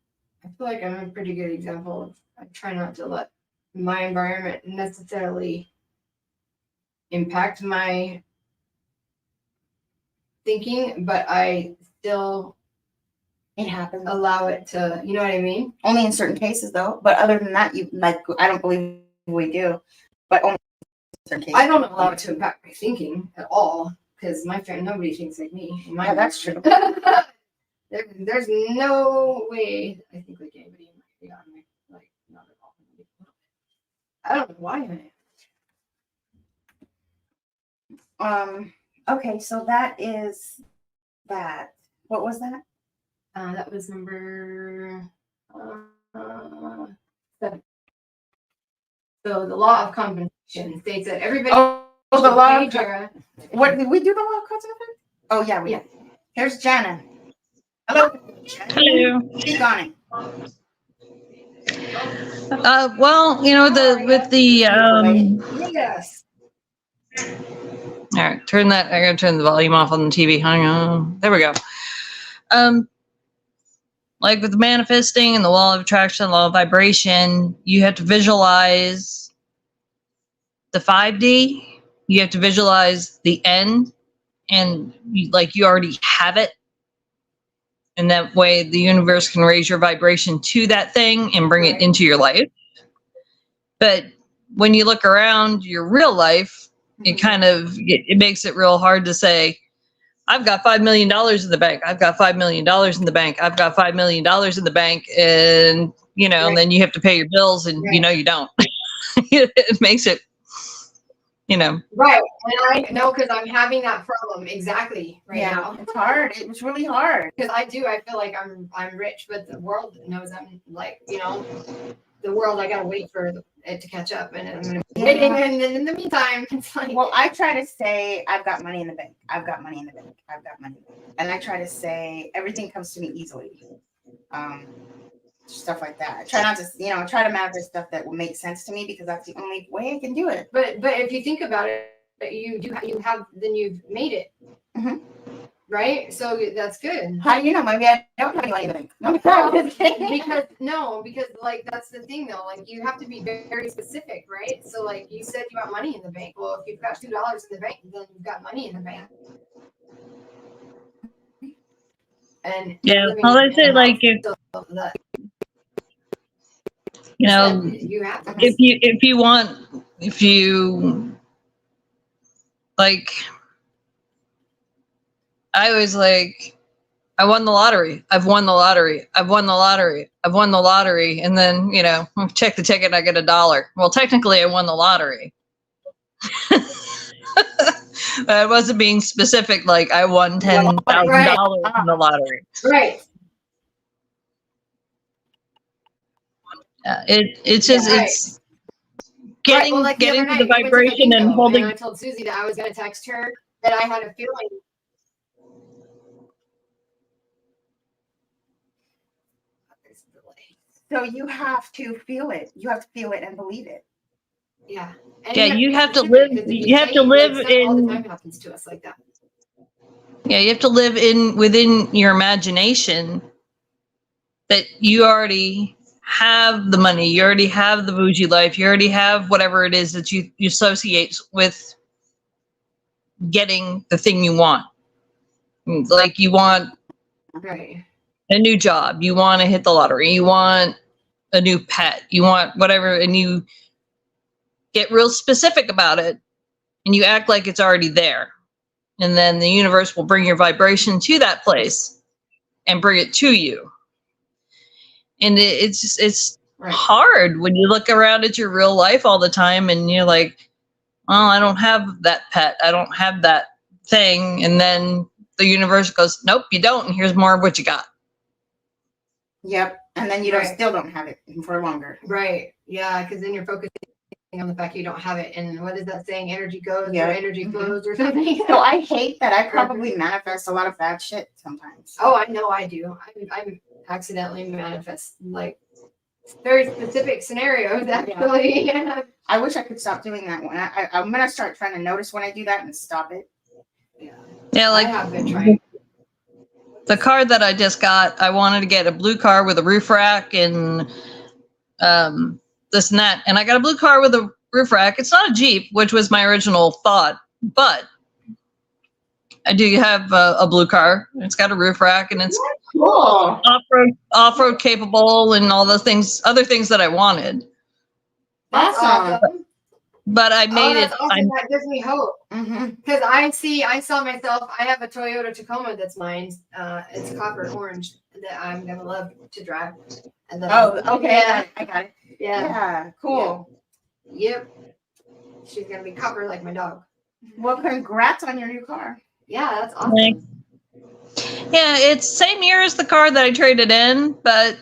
like I'm a pretty good example of I try not to let my environment necessarily impact my thinking, but I still It happens. allow it to, you know what I mean? Only in certain cases, though. But other than that, I don't believe we do. But only in certain cases. I don't allow it to impact my thinking at all because my friend, nobody thinks like me. Yeah, that's true. There's no way I think like anybody in my family, like not at all. I don't know why Okay, so that is that. What was that? that was number 7. So the law of compensation states that everybody. Oh, the law of Jara. What did we do? The law of cause and effect? Oh yeah, we did. Here's Jana. Hello. Hello. Speak on it. Well, you know, with the Yes. all right, I gotta turn the volume off on the TV. Hang on. There we go. Like with manifesting and the law of attraction, law of vibration, you have to visualize the 5D. You have to visualize the end, and you already have it. And that way the universe can raise your vibration to that thing and bring it into your life. But when you look around your real life, it makes it real hard to say, I've got $5 million in the bank. I've got $5 million in the bank. I've got $5 million in the bank. And, and then you have to pay your bills and, you don't. It makes it, Right. And I know because I'm having that problem exactly now. It's hard. It was really hard. Because I feel like I'm rich, but the world knows I'm like, the world, I gotta wait for it to catch up, and I'm waiting, and in the meantime, it's like. Well, I try to say I've got money in the bank. I've got money in the bank. I've got money, and I try to say everything comes to me easily. Stuff like that. I try not to, try to manifest stuff that will make sense to me because that's the only way I can do it. But if you think about it, then you've made it. Mm-hmm. Right? So that's good. How do you know? Maybe I don't have any money in the bank. Because like that's the thing though. Like you have to be very specific, right? So like you said, you got money in the bank. Well, if you've got $2 in the bank, then you've got money in the bank. And well, I say like if you have to. if you like. I always I won the lottery. I've won the lottery. I've won the lottery. I've won the lottery. And then, check the ticket, I get $1. Well, technically I won the lottery. I wasn't being specific, like I won $10,000 in the lottery. Right. It's just, it's getting to the vibration and holding. And I told Susie that I was going to text her that I had a feeling. So you have to feel it. You have to feel it and believe it. Yeah. And you have to live. You have to live in. All the time happens to us like that. Yeah, you have to live within your imagination that you already have the money. You already have the bougie life. You already have whatever it is that you associate with getting the thing you want. Like you want Right. a new job. You want to hit the lottery. You want a new pet. You want whatever. And you get real specific about it and you act like it's already there. And then the universe will bring your vibration to that place and bring it to you. And it's Right. hard when you look around at your real life all the time and you're like, well, I don't have that pet. I don't have that thing. And then the universe goes, nope, you don't. And here's more of what you got. Yep. And then you Right. still don't have it for longer. Right. Yeah, because then you're focusing on the fact you don't have it. And what is that saying? Energy goes Yeah. or energy Mhm. flows or something. So I hate that I probably manifest a lot of bad shit sometimes. Oh, I know I do. I accidentally manifest like very specific scenarios actually. Yeah. I wish I could stop doing that. When I'm gonna start trying to notice when I do that and stop it. Yeah, I like have been trying. the car that I just got, I wanted to get a blue car with a roof rack and this and that. And I got a blue car with a roof rack. It's not a Jeep, which was my original thought, but I do have a blue car. It's got a roof rack and it's Cool. off-road capable and all those things, other things that I wanted. That's Awesome. awesome. But I made That's it. awesome. That gives me hope. Mm-hmm. Because I saw myself, I have a Toyota Tacoma that's mine. It's copper orange that I'm going to love to drive. And then, Oh, okay. Yeah. I got it. Yeah. Yeah. Cool. Yep. She's going to be copper like my dog. Well, congrats on your new car. Yeah, that's awesome. Thanks. Yeah, it's same year as the car that I traded in, but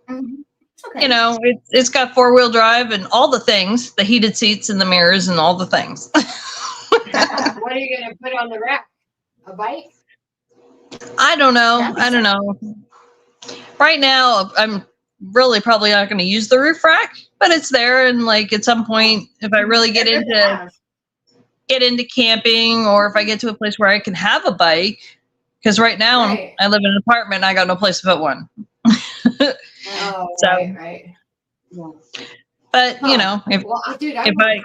Mm-hmm. It's okay. you know, it's got 4-wheel drive and all the things, the heated seats and the mirrors and all the things. What are you going to put on the rack? A bike? I don't know. That'd be I don't know. Right now, I'm really probably not going to use the roof rack, but it's there. And like at some point, if I really get They're good to into have. camping, or if I get to a place where I can have a bike, because right now Right. I live in an apartment, and I got no place to put one. Oh, So- right. Yeah. But you know, if Well, dude, I if want I- a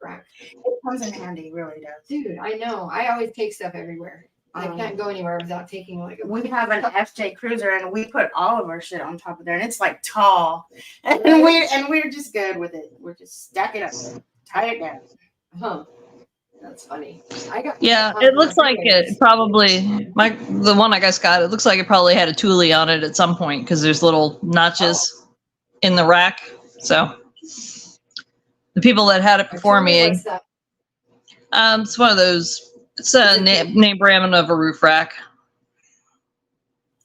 rack. It comes in handy, it really does. Dude, I know. I always take stuff everywhere. I Um, can't go anywhere without taking like a. We have an FJ Cruiser and we put all of our shit on top of there and it's like tall. And we're just good with it. We're just stack it up, tie it down. Huh. That's funny. I got. yeah, it looks like it probably the one I guys got. It looks like it probably had a Thule on it at some point because there's little notches in the rack. So the people that had it before me, What's that? it's one of those. It's a name brand of a roof rack,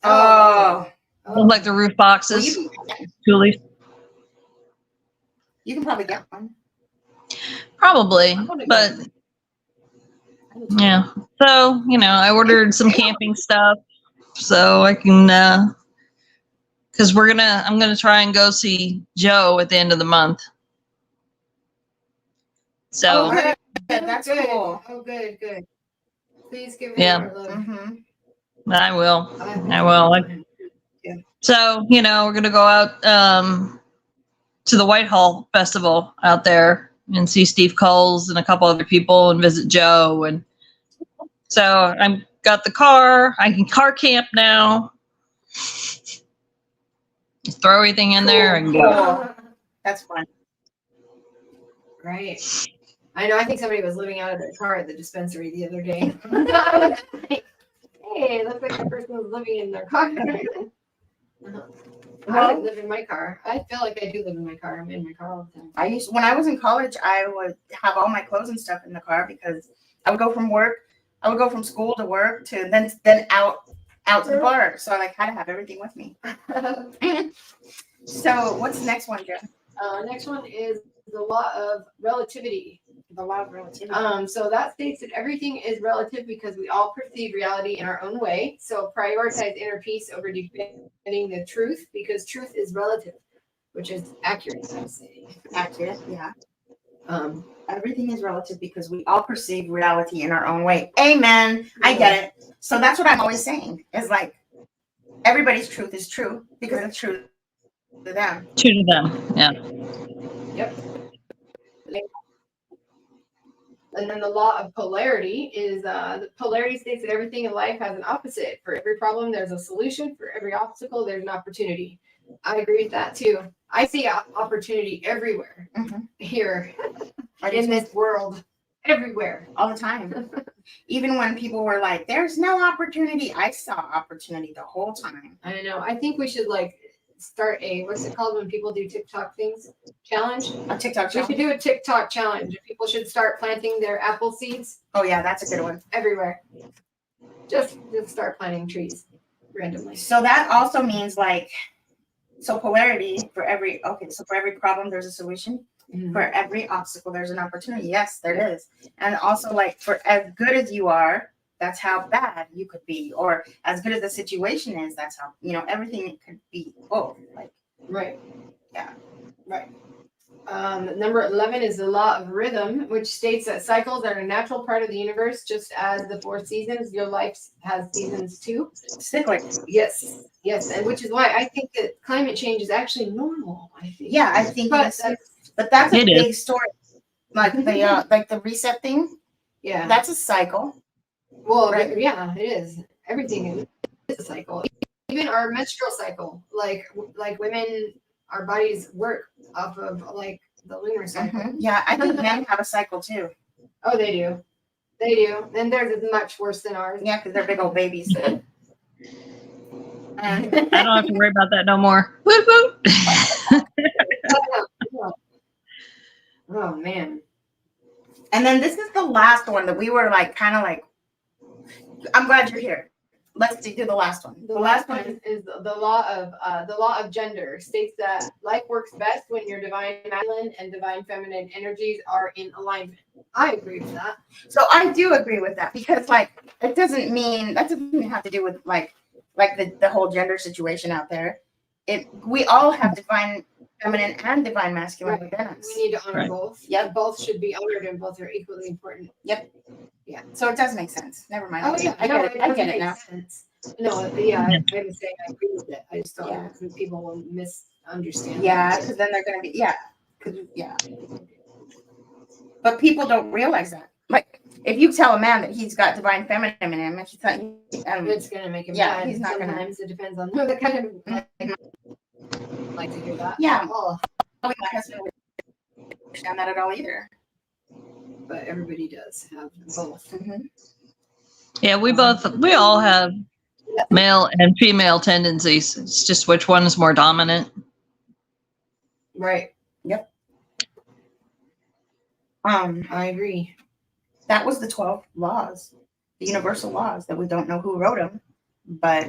Oh. like the roof Well, boxes. Thule, you can probably get one. probably, but yeah. So you know, I ordered some camping stuff so I can, because I'm gonna try and go see Joe at the end of the month. So. Oh, good. That's good. cool. Oh, good. Please give Yeah. me our love. Mm-hmm. I will. So, you know, we're going to go out to the Whitehall Festival out there and see Steve Coles and a couple other people and visit Joe. And so I'm got the car. I can car camp now. Just throw everything in there and go. Cool. That's fun. Right. I know. I think somebody was living out of their car at the dispensary the other day. Hey, looks like that person was living in their car. I don't live in my car. I feel like I do live in my car. I'm in my car all the time. When I was in college, I would have all my clothes and stuff in the car because I would go from work. I would go from school to work to then out to the bar. So I like had to have everything with me. So what's the next one, Jen? Next one is the law of relativity. The law of relativity. So that states that everything is relative because we all perceive reality in our own way. So prioritize inner peace over defending the truth because truth is relative, which is accurate, I'm saying. Accurate, yeah. Everything is relative because we all perceive reality in our own way. Amen. I get it. So that's what I'm always saying. Is like everybody's truth is true because the truth to them. 2 to them. Yeah. Yep. And then the law of polarity is the polarity states that everything in life has an opposite. For every problem, there's a solution. For every obstacle, there's an opportunity. I agree with that too. I see opportunity everywhere here in this world, everywhere. All the time. Even when people were like, there's no opportunity, I saw opportunity the whole time. I know. I think we should like start a, what's it called when people do TikTok things? Challenge? A TikTok We should challenge. do a TikTok challenge. People should start planting their apple seeds Oh yeah, that's a good one. everywhere. Just start planting trees randomly. So that also means like, so polarity for every, okay, so for every problem, there's a solution. Mhm. For every obstacle, there's an opportunity. Yes, there is. And also like for as good as you are, that's how bad you could be. Or as good as the situation is, that's how, you know, everything could be both. Like, Right. yeah. Right. Number 11 is the law of rhythm, which states that cycles are a natural part of the universe, just as the 4 seasons. Your life has seasons too. Cyclic. Yes. Yes. And which is why I think that climate change is actually normal. I think. Yeah, I think But that's a It is. big story. Like the reset thing, yeah. that's a cycle. Well, right. yeah, it is. Everything is a cycle. Even our menstrual cycle, like women, our bodies work off of like the lunar cycle. Yeah, I think men have a cycle too. Oh, they do. They do. And theirs is much worse than ours. Yeah, because they're big old babies. I don't have to worry about that no more. Woo woo. Oh man. And then this is the last one that we were like, kind of like, I'm glad you're here. Let's do the last one. The last one is the law of gender. States that life works best when your divine masculine and divine feminine energies are in alignment. I agree with that. So I do agree with that because like it doesn't mean that doesn't have to do with like the whole gender situation out there. We all have divine feminine and divine masculine Right. within us. We need to honor Right. both. Yep. Both should be honored and both are equally important. So it does make sense. Never mind. Oh yeah, I no, get it. I does get it make now. sense. No, yeah, I was saying I agree with it. I just don't Yeah. know if people will misunderstand. Yeah, because then they're gonna be yeah. But people don't realize that. Like if you tell a man that he's got divine feminine in him, and he's It's gonna make him Yeah, mad. he's not gonna- Sometimes it depends on the kind of like to hear that. Yeah. Oh, my husband would understand that at all either. but everybody does have both. Yeah, we all have male and female tendencies. It's just which one is more dominant. Right. I agree. That was the 12 laws, the universal laws that we don't know who wrote them, but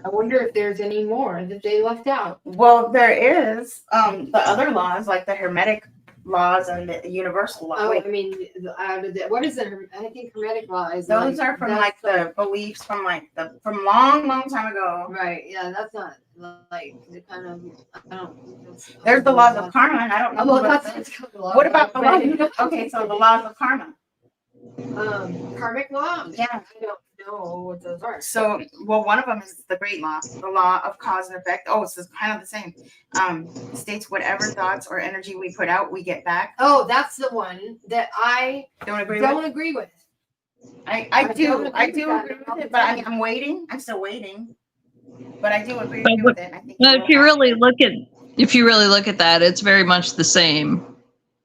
I wonder if there's any more that they left out. well, there is the other laws like the Hermetic laws and the universal laws. Oh, I mean, what is it? I think Hermetic law is. Those are from like the beliefs from long time ago. Right. Yeah, that's not like the kind of. I don't. There's the laws of karma, and I don't know. Oh, well, what that's the law. what about the laws? Okay, so the laws of karma. Karmic law? Yeah. I don't know what those are. So, well, one of them is the great law, the law of cause and effect. Oh, it's kind of the same. States whatever thoughts or energy we put out, we get back. Oh, that's the one that I Don't agree don't with? agree with. I do don't agree agree with with that. it, but I mean, I'm waiting. I'm still waiting. But I do agree But- with it. I think. But if you really look at that, it's very much the same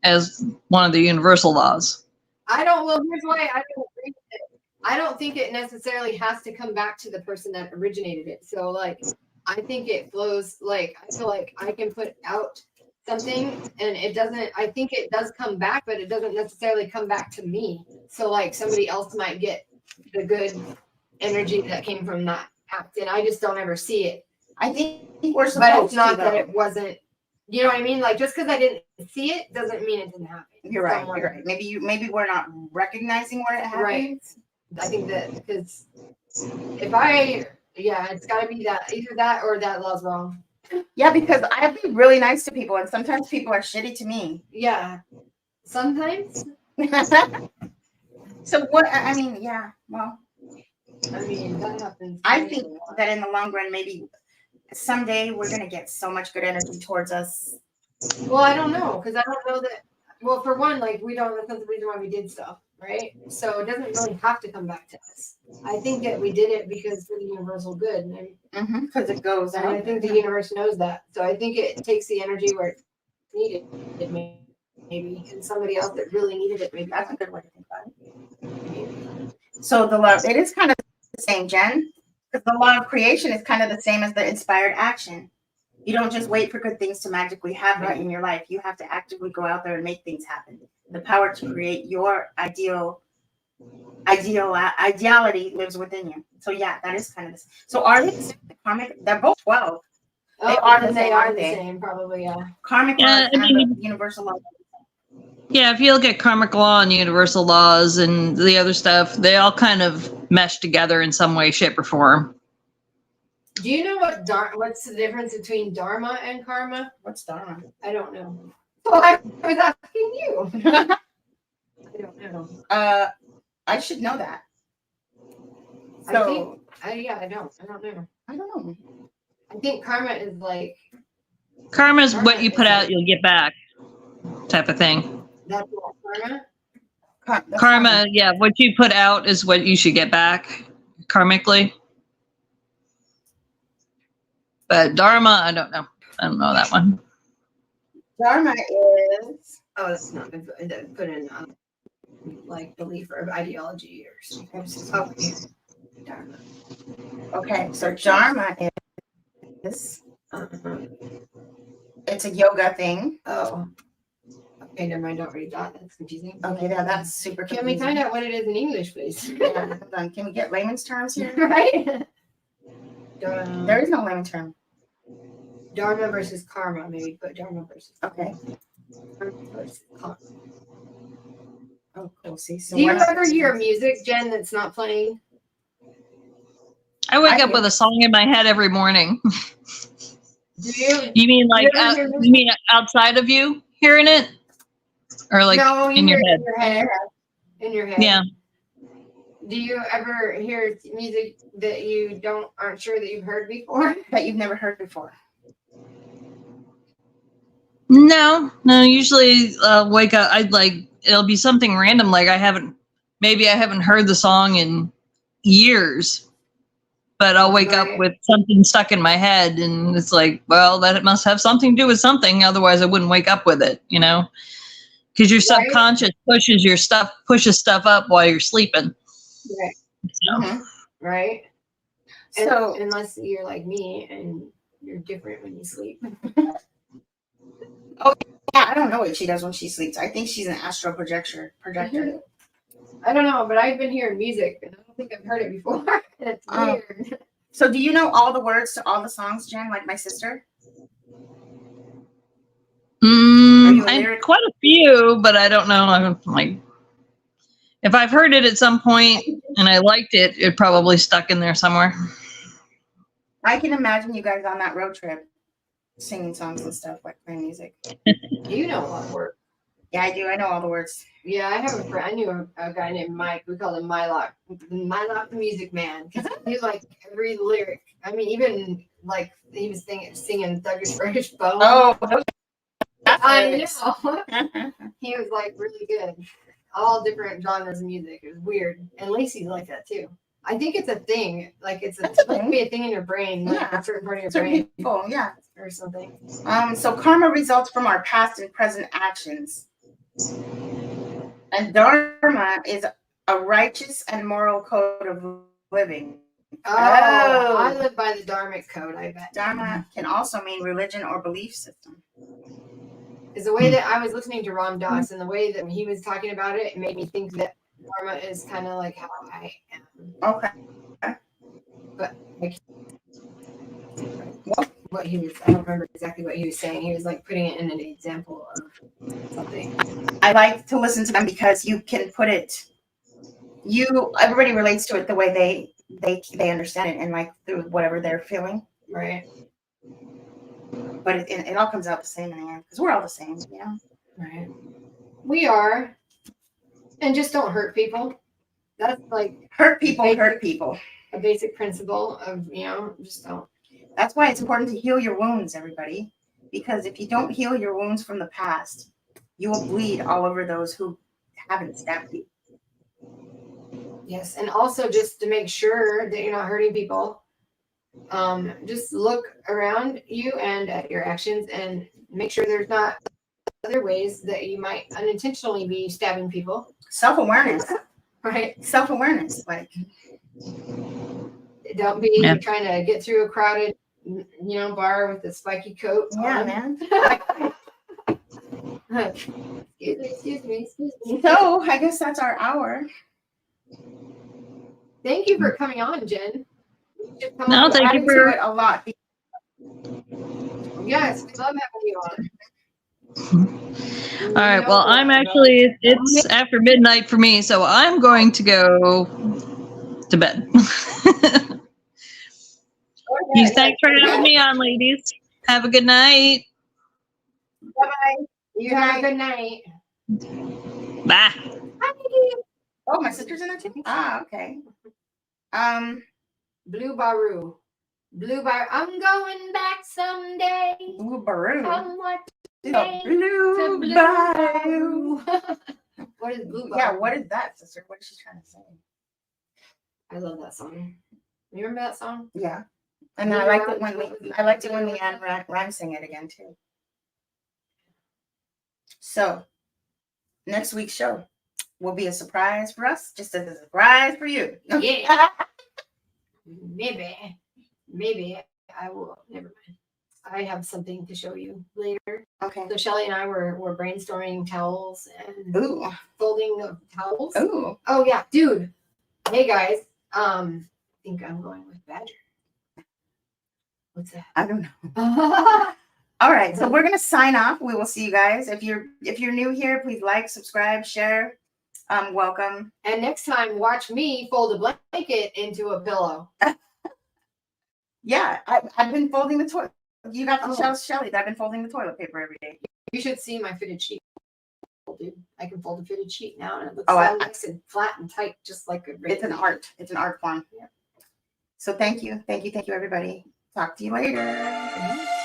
as one of the universal laws. I don't. Well, here's why I don't agree with it. I don't think it necessarily has to come back to the person that originated it. So, like, I think it flows. Like, I feel like I can put out something, and it doesn't. I think it does come back, but it doesn't necessarily come back to me. So, like, somebody else might get the good energy that came from that act, and I just don't ever see it. I think we're But supposed it's not to. that Though. it wasn't. You know what I mean? Like, just because I didn't see it doesn't mean it didn't happen. You're right. somewhere. You're right. Maybe we're not recognizing where it happens. Right. I think that because it's got to be that either that or that law's wrong. Yeah, because I have to be really nice to people, and sometimes people are shitty to me. Yeah, sometimes. So what? I mean, yeah. Well, I mean, that happens. I think that in the long run, maybe someday we're gonna get so much good energy towards us. Well, I don't know, because I don't know that. Well, for one, like we don't. That's not the reason why we did stuff, right? So it doesn't really have to come back to us. I think that we did it because for the universal good, and Because it goes I out. think the universe knows that. So I think it takes the energy where it's needed, maybe, and somebody else that really needed it, maybe. That's a good way to think about it. So the love, it is kind of the same, Jen, because the law of creation is kind of the same as the inspired action. You don't just wait for good things to magically happen in your life. You have to actively go out there and make things happen. The power to create your ideality lives within you. So yeah, that is kind of this. So are they the karmic? They're both 12. They are the then same, they are aren't the they? same, probably, yeah. Karmic Yeah, laws I and mean- the universal law. Yeah, if you look at karmic law and universal laws and the other stuff, they all kind of mesh together in some way, shape, or form. Do you know what's the difference between dharma and karma? What's dharma? I don't know. So I was asking you. I don't know. I should know that. I So think, I don't know. I don't know. I think karma is like, Karma is Karma what you is put out, like- you'll get back, type of thing. that's what karma? That's Karma, yeah, what you put out is what you should get back, karmically. But dharma, I don't know. I don't know that one. dharma is. Oh, that's not been put in like belief or ideology or something. Okay. Dharma. Okay, so dharma is. It's a yoga thing. Oh. Okay, never mind. Don't read that. That's confusing. Okay, now that's super Can we confusing. find out what it is in English, please? Yeah, hold on. Can we get layman's terms here? Right? There is no layman term. Dharma versus karma. Maybe put dharma versus Okay. karma. Oh, cool. See, so Do you we're not- ever hear music, Jen, that's not playing? I wake I up do. with a song in my head every morning. Do you? You mean like You ever hear music? you mean outside of you hearing it, or like no, you in your hear it head? in your head. In your head. Yeah. Do you ever hear music that you aren't sure that you've heard before? that you've never heard before. No. Usually, wake up. I'd like it'll be something random. Like I haven't heard the song in years, but I'll wake up Right. with something stuck in my head, and it's like, well, that it must have something to do with something. Otherwise, I wouldn't wake up with it. Because your Right. subconscious pushes stuff up while you're sleeping. Right. So, Mhm. Right. So Unless you're like me and you're different when you sleep. yeah, I don't know what she does when she sleeps. I think she's an astral projector. I don't know, but I've been hearing music and I don't think I've heard it before. It's weird. So do you know all the words to all the songs, Jen, like my sister? you a I lyric- quite a few, but I don't know. I'm like, if I've heard it at some point and I liked it, it probably stuck in there somewhere. I can imagine you guys on that road trip singing songs and stuff, like playing music. You know a lot of work. Yeah, I do. I know all the words. Yeah, I have a friend. I knew a guy named Mike. We called him Mylock the Music Man, because he knew like every lyric. I mean, even like he was singing Thuggish British Bone. Oh, I know. He was like really good. All different genres of music. It was weird. And Lacey's like that too. I think it's a thing. Like it's That's a like thing. be a thing in your brain, like Yeah. a certain part of your certain brain people, yeah. or something. So karma results from our past and present actions. And dharma is a righteous and moral code of living. Oh, Oh. I live by the Dharmic code, I bet. Dharma can also mean religion or belief system. Is the way that I was listening to Ram Dass and the way that he was talking about it, it made me think that dharma is kind of like how I am. Okay. But like What? what he was, I don't remember exactly what he was saying. He was like putting it in an example of something. I like to listen to them because you can put it. Everybody relates to it the way they understand it and like through whatever they're feeling. Right. But it all comes out the same in the end because we're all the same, you know. Right. We are. And just don't hurt people. That's like Hurt people, hurt people. a basic principle of, just don't. That's why it's important to heal your wounds, everybody. Because if you don't heal your wounds from the past, you will bleed all over those who haven't stabbed you. Yes, and also just to make sure that you're not hurting people, just look around you and at your actions and make sure there's not other ways that you might unintentionally be stabbing people. Self-awareness. Right? Self-awareness. Like, don't be trying to get through a crowded, bar with a spiky coat. yeah, on. man. Excuse me. So I guess that's our hour. Thank you for coming on, Jen. No, thank you for it a lot. Yes, we love having you on. All right. Well, I'm actually, it's after midnight for me, so I'm going to go to bed. Thanks for having me on, ladies. Have a good night. Bye-bye. You have a good night. Bye. Oh, my sister's in there too? Ah, okay. Blue Baru. I'm going back someday. Blue Baru. Come what Blue Blue Baru. What is Blue Baru? Yeah, what is that, sister? What is she trying to say? I love that song. You remember that song? Yeah. And I liked it when we had Rhyme sing it again too. So next week's show will be a surprise for us, just as a surprise for you. Yeah. Maybe I will. Never mind. I have something to show you later. Okay. So Shelly and I were brainstorming towels and folding the towels. Ooh. Oh yeah, dude. Hey guys. I think I'm going with Badger. What's that? I don't know. All right, so we're gonna sign off. We will see you guys. If you're new here, please like, subscribe, share. Welcome. And next time, watch me fold a blanket into a pillow. Yeah, I've been folding the toilet. You got to tell Shelly that I've been folding the toilet paper every day. You should see my fitted sheet, dude. I can fold a fitted sheet now, and it looks nice and flat and tight, just like a. It's an art. It's an art form. Yeah. So thank you, everybody. Talk to you later.